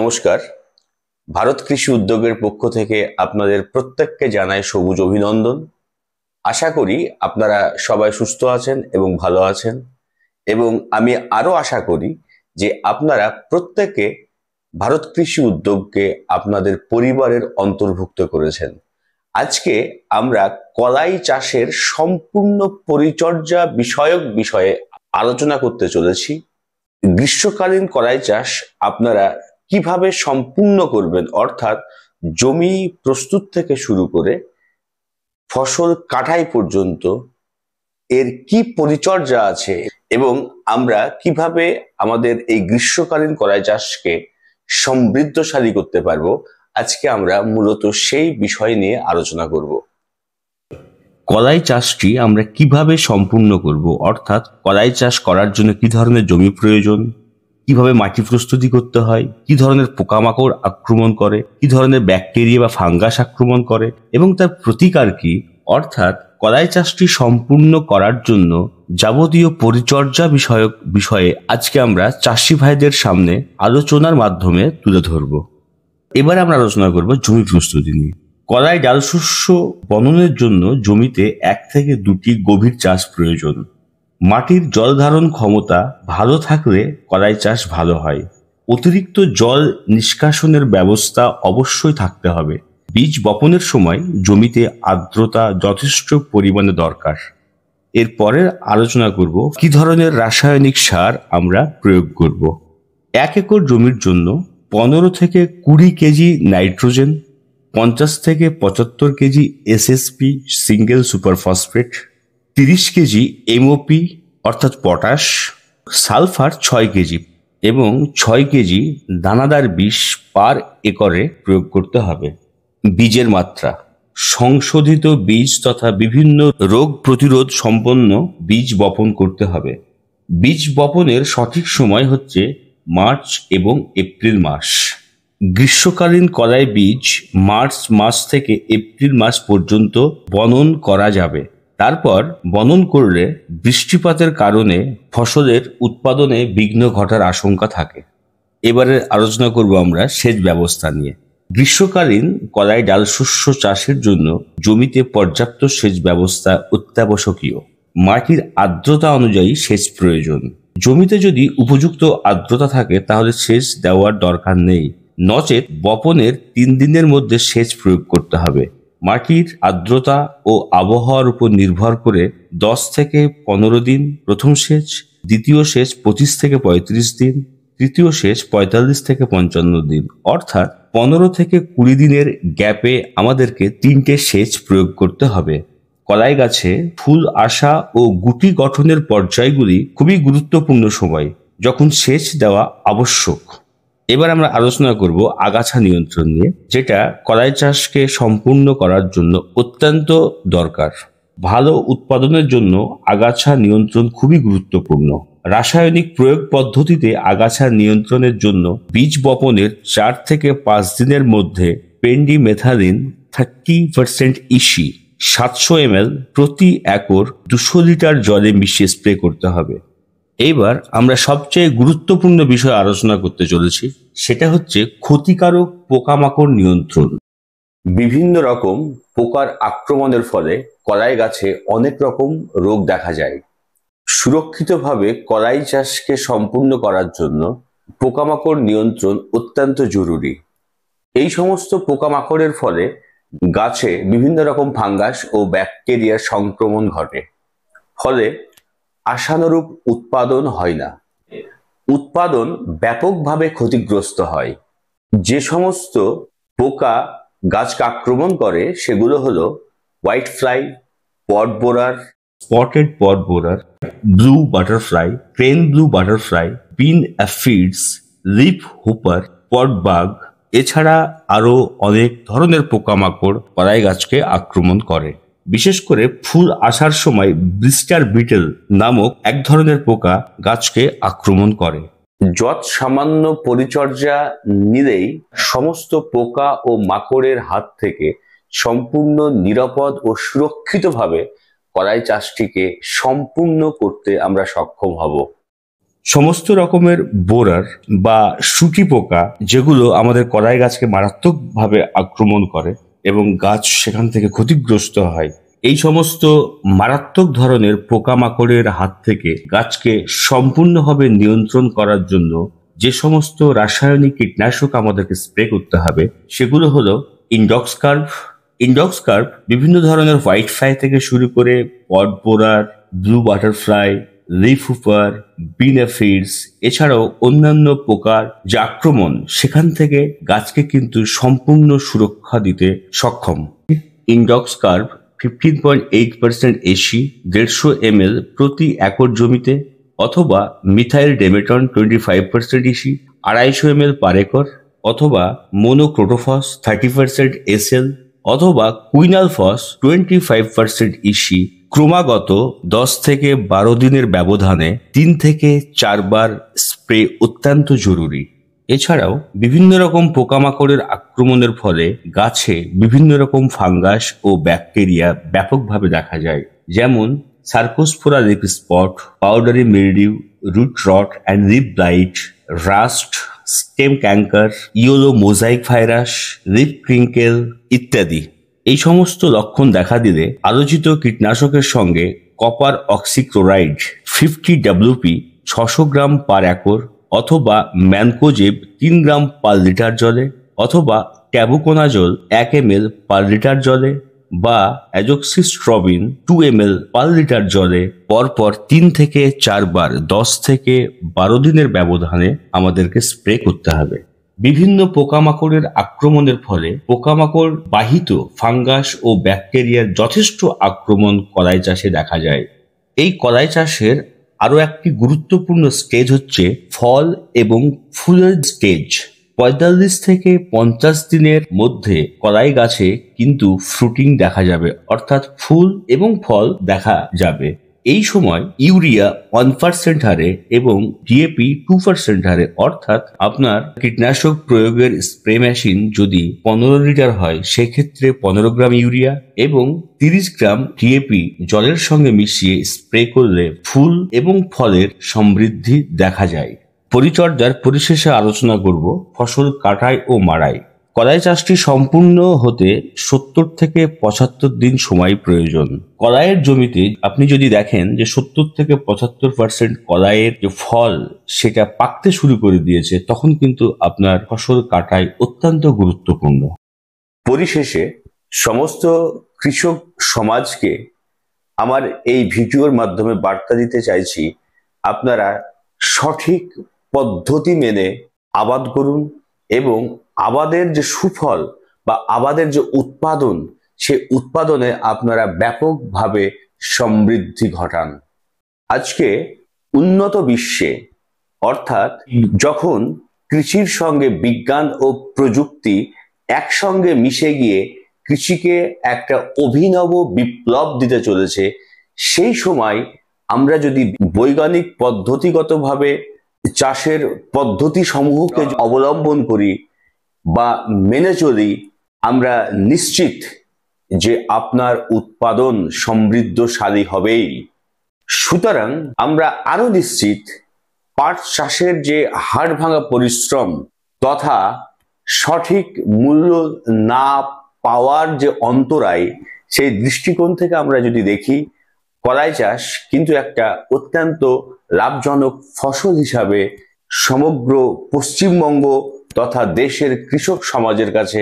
নমস্কার। ভারত কৃষি উদ্যোগের পক্ষ থেকে আপনাদের প্রত্যেককে জানাই সবুজ অভিনন্দন। আশা করি আপনারা সবাই সুস্থ আছেন এবং ভালো আছেন, এবং আমি আরো আশা করি যে আপনারা প্রত্যেকে ভারত কৃষি উদ্যোগকে আপনাদের পরিবারের অন্তর্ভুক্ত করেছেন। আজকে আমরা কলাই চাষের সম্পূর্ণ পরিচর্যা বিষয়ে আলোচনা করতে চলেছি। গ্রীষ্মকালীন কলাই চাষ আপনারা কিভাবে সম্পূর্ণ করবেন, অর্থাৎ জমি প্রস্তুত থেকে শুরু করে ফসল কাটাই পর্যন্ত এর কি পরিচর্যা আছে, এবং আমরা কিভাবে আমাদের এই গ্রীষ্মকালীন কলাই চাষকে সমৃদ্ধশালী করতে পারবো, আজকে আমরা মূলত সেই বিষয় নিয়ে আলোচনা করব। কলাই চাষটি আমরা কিভাবে সম্পূর্ণ করব, অর্থাৎ কলাই চাষ করার জন্য কি ধরনের জমি প্রয়োজন, কিভাবে মাটি প্রস্তুতি করতে হয়, কি ধরনের পোকামাকড় আক্রমণ করে, কি ধরনের ব্যাকটেরিয়া বা ফাঙ্গাস আক্রমণ করে এবং তার প্রতিকার কি, অর্থাৎ কলাই চাষটি সম্পূর্ণ করার জন্য যাবতীয় পরিচর্যা বিষয়ে আজকে আমরা চাষি ভাইদের সামনে আলোচনার মাধ্যমে তুলে ধরব। এবার আমরা আলোচনা করব জমি প্রস্তুতি নিয়ে। কলাই ডাল শস্য বননের জন্য জমিতে 1 থেকে 2টি গভীর চাষ প্রয়োজন। মাটির জল ধারণ ক্ষমতা ভালো থাকলে কলাই চাষ ভালো হয়। অতিরিক্ত জল নিষ্কাশনের ব্যবস্থা অবশ্যই থাকতে হবে। বীজ বপনের সময় জমিতে আর্দ্রতা যথেষ্ট পরিমাণে দরকার। এরপরে আলোচনা করব কি ধরনের রাসায়নিক সার আমরা প্রয়োগ করব। 1 একর জমির জন্য 15 থেকে 20 কেজি নাইট্রোজেন, 50 থেকে 75 KG SSP single super phosphate, 30 KG MOP অর্থাৎ পটাশ, সালফার 6 কেজি এবং 6 কেজি দানাদার বিষ পার একরে প্রয়োগ করতে হবে। বীজের মাত্রা: সংশোধিত বীজ তথা বিভিন্ন রোগ প্রতিরোধ সম্পন্ন বীজ বপন করতে হবে। বীজ বপনের সঠিক সময় হচ্ছে মার্চ এবং এপ্রিল মাস। গ্রীষ্মকালীন কলাই বীজ মার্চ মাস থেকে এপ্রিল মাস পর্যন্ত বনন করা যাবে। তারপর বনন করলে বৃষ্টিপাতের কারণে ফসলের উৎপাদনে বিঘ্ন ঘটার আশঙ্কা থাকে। এবারে আলোচনা করব আমরা সেচ ব্যবস্থা নিয়ে। গ্রীষ্মকালীন কলাই ডাল শস্য চাষের জন্য জমিতে পর্যাপ্ত সেচ ব্যবস্থা অত্যাবশ্যকীয়। মাটির আর্দ্রতা অনুযায়ী সেচ প্রয়োজন। জমিতে যদি উপযুক্ত আর্দ্রতা থাকে তাহলে সেচ দেওয়ার দরকার নেই, নচেত বপনের 3 দিনের মধ্যে সেচ প্রয়োগ করতে হবে। মাটির আর্দ্রতা ও আবহাওয়ার উপর নির্ভর করে 10 থেকে 15 দিন প্রথম সেচ, দ্বিতীয় সেচ 25 থেকে 35 দিন, তৃতীয় সেচ 45 থেকে 55 দিন, অর্থাৎ 15 থেকে 20 দিনের গ্যাপে আমাদেরকে 3টে সেচ প্রয়োগ করতে হবে। কলাই গাছে ফুল আসা ও গুটি গঠনের পর্যায়গুলি খুবই গুরুত্বপূর্ণ সময়, যখন সেচ দেওয়া আবশ্যক। এবার আমরা আলোচনা করব আগাছা নিয়ন্ত্রণ নিয়ে, যেটা কলাই চাষকে সম্পূর্ণ করার জন্য অত্যন্ত দরকার। ভালো উৎপাদনের জন্য আগাছা নিয়ন্ত্রণ খুবই গুরুত্বপূর্ণ। রাসায়নিক প্রয়োগ পদ্ধতিতে আগাছা নিয়ন্ত্রণের জন্য বীজ বপনের 4 থেকে 5 দিনের মধ্যে পেন্ডিমেথালিন 30% ইসি 700 ml প্রতি একর 200 লিটার জলে মিশিয়ে স্প্রে করতে হবে। এইবার আমরা সবচেয়ে গুরুত্বপূর্ণ বিষয় আলোচনা করতে চলেছি, সেটা হচ্ছে ক্ষতিকারক পোকামাকড় নিয়ন্ত্রণ। বিভিন্ন রকম পোকার আক্রমণের ফলে কলাই গাছে অনেক রকম রোগ দেখা যায়। সুরক্ষিতভাবে কলাই চাষকে সম্পূর্ণ করার জন্য পোকামাকড় নিয়ন্ত্রণ অত্যন্ত জরুরি। এই সমস্ত পোকামাকড়ের ফলে গাছে বিভিন্ন রকম ফাঙ্গাস ও ব্যাকটেরিয়ার সংক্রমণ ঘটে, ফলে আশানুরূপ উৎপাদন হয় না। উৎপাদন ব্যাপকভাবে ক্ষতিগ্রস্ত হয়। যে সমস্ত পোকা গাছকে আক্রমণ করে সেগুলো হলো white fly, pod borer, spotted pod borer, blue butterfly, crane blue butterfly, pin aphids, leaf hopper, pod bug, এছাড়া আরো অনেক ধরনের পোকামাকড় কলাই গাছকে আক্রমণ করে। বিশেষ করে ফুল আসার সময় ব্লিস্টার বিটেল নামক এক ধরনের পোকা গাছকে আক্রমণ করে। যৎ সামান্য পরিচর্যা নিলেই সমস্ত পোকা ও মাকড়ের হাত থেকে সম্পূর্ণ নিরাপদ ও সুরক্ষিতভাবে কলাই চাষটিকে সম্পূর্ণ করতে আমরা সক্ষম হব। সমস্ত রকমের বোরার বা শুটি পোকা যেগুলো আমাদের কলাই গাছকে মারাত্মকভাবে আক্রমণ করে এবং গাছ সেখান থেকে ক্ষতিগ্রস্ত হয়, এই সমস্ত মারাত্মক ধরনের পোকামাকড়ের হাত থেকে গাছকে সম্পূর্ণভাবে নিয়ন্ত্রণ করার জন্য যে সমস্ত রাসায়নিক কীটনাশক আমাদেরকে স্প্রে করতে হবে সেগুলো হলো ইন্ডক্সকার্ভ। ইন্ডক্সকার্ভ বিভিন্ন ধরনের হোয়াইট ফ্লাই থেকে শুরু করে পড borer, blue butterfly, leaf Hooper, বিন এফিডস, এছাড়াও অন্যান্য পোকার যে আক্রমণ সেখান থেকে গাছকে কিন্তু সম্পূর্ণ সুরক্ষা দিতে সক্ষম। ইন্ডক্সকার্ভ 15.8% এসি 150 ml প্রতি একর জমিতে, অথবা methyl demeton 25% EC 250 ml per acre, অথবা মোনোক্রোটোফস 30% এসএল, অথবা কুইনালফস 25% ইসি ক্রমাগত 10 থেকে 12 দিনের ব্যবধানে 3 থেকে 4 বার স্প্রে অত্যন্ত জরুরি। এছাড়াও বিভিন্ন রকম পোকামাকড়ের আক্রমণের ফলে গাছে বিভিন্ন রকম ফাঙ্গাস ও ব্যাকটেরিয়া ব্যাপকভাবে দেখা যায়, যেমন cercospora leaf spot, powdery mildew, root rot and leaf blight, rust, stem canker, yellow mosaic virus, leaf crinkle ইত্যাদি। এই সমস্ত লক্ষণ দেখা দিলে আলোচিত কীটনাশকের সঙ্গে copper oxychloride 50 WP 600 gram per acre, অথবা ম্যানকোজেব 3 গ্রাম পার লিটার জলে, অথবা ট্যাবুকোনাজল 1 ml পার লিটার জলে, বা অ্যাজোক্সিস্ট্রবিন 2 ml পার লিটার জলে পরপর 3 থেকে 4 বার 10 থেকে 12 দিনের ব্যবধানে আমাদেরকে স্প্রে করতে হবে। বিভিন্ন পোকামাকড়ের আক্রমণের ফলে পোকামাকড় বাহিত ফাঙ্গাস ও ব্যাকটেরিয়ার যথেষ্ট আক্রমণ কলাই চাষে দেখা যায়। এই কলাই চাষের আরো একটি গুরুত্বপূর্ণ স্টেজ হচ্ছে ফল এবং ফুলের স্টেজ। 45 থেকে 50 দিনের মধ্যে কলাই গাছে কিন্তু ফ্রুটিং দেখা যাবে, অর্থাৎ ফুল এবং ফল দেখা যাবে। এই সময় ইউরিয়া 1% হারে এবং ডিএপি 2% হারে, অর্থাৎ আপনার কীটনাশক প্রয়োগের স্প্রে মেশিন যদি 15 লিটার হয় সেক্ষেত্রে 15 গ্রাম ইউরিয়া এবং 30 গ্রাম ডিএপি জলের সঙ্গে মিশিয়ে স্প্রে করলে ফুল এবং ফলের সমৃদ্ধি দেখা যায়। পরিচর্যার পরিশেষে আলোচনা করব ফসল কাটাই ও মাড়াই। কলাই চাষটি সম্পূর্ণ হতে 70 থেকে 75 দিন সময় প্রয়োজন। কলাইয়ের জমিতে আপনি যদি দেখেন যে 70 থেকে 75% কলাইয়ের যে ফল সেটা পাকতে শুরু করে দিয়েছে, তখন কিন্তু আপনার ফসল কাটাই অত্যন্ত গুরুত্বপূর্ণ। পরিশেষে সমস্ত কৃষক সমাজকে আমার এই ভিডিওর মাধ্যমে বার্তা দিতে চাইছি, আপনারা সঠিক পদ্ধতি মেনে আবাদ করুন এবং আবাদের যে সুফল বা আবাদের যে উৎপাদন, সে উৎপাদনে আপনারা ব্যাপকভাবে সমৃদ্ধি ঘটান। আজকে উন্নত বিশ্বে, অর্থাৎ যখন কৃষির সঙ্গে বিজ্ঞান ও প্রযুক্তি একসঙ্গে মিশে গিয়ে কৃষিকে একটা অভিনব বিপ্লব দিতে চলেছে, সেই সময় আমরা যদি বৈজ্ঞানিক পদ্ধতিগতভাবে চাষের পদ্ধতি সমূহকে অবলম্বন করি বা মেনে চলি, আমরা নিশ্চিত যে আপনার উৎপাদন সমৃদ্ধশালী হবেই। সুতরাং আমরা আরো নিশ্চিত পাট চাষের যে হাড় ভাঙা পরিশ্রম তথা সঠিক মূল্য না পাওয়ার যে অন্তরায়, সেই দৃষ্টিকোণ থেকে আমরা যদি দেখি, কলাই চাষ কিন্তু একটা অত্যন্ত লাভজনক ফসল হিসাবে সমগ্র পশ্চিমবঙ্গ তথা দেশের কৃষক সমাজের কাছে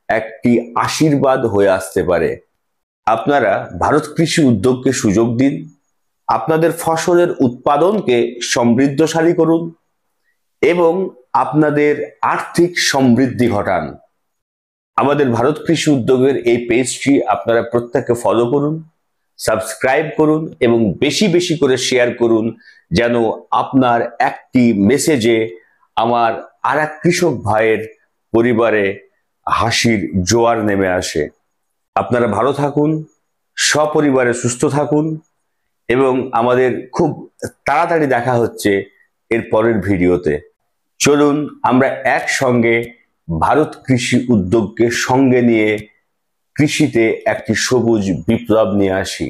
একটি আশীর্বাদ হয়ে আসতে পারে। আপনারা ভারত কৃষি উদ্যোগকে সুযোগ দিন, আপনাদের ফসলের উৎপাদনকে সমৃদ্ধশালী করুন এবং আপনাদের আর্থিক সমৃদ্ধি ঘটান। আমাদের ভারত কৃষি উদ্যোগের এই পেজটি আপনারা প্রত্যেকে ফলো করুন, সাবস্ক্রাইব করুন এবং বেশি বেশি করে শেয়ার করুন, যেন আপনার একটি মেসেজে আমার আর এক কৃষক ভাইয়ের পরিবারে হাসির জোয়ার নেমে আসে। আপনারা ভালো থাকুন, সপরিবারে সুস্থ থাকুন এবং আমাদের খুব তাড়াতাড়ি দেখা হচ্ছে এর পরের ভিডিওতে। চলুন আমরা একসঙ্গে ভারত কৃষি উদ্যোগকে সঙ্গে নিয়ে কৃষিতে একটি সবুজ বিপ্লব নিয়ে আসি।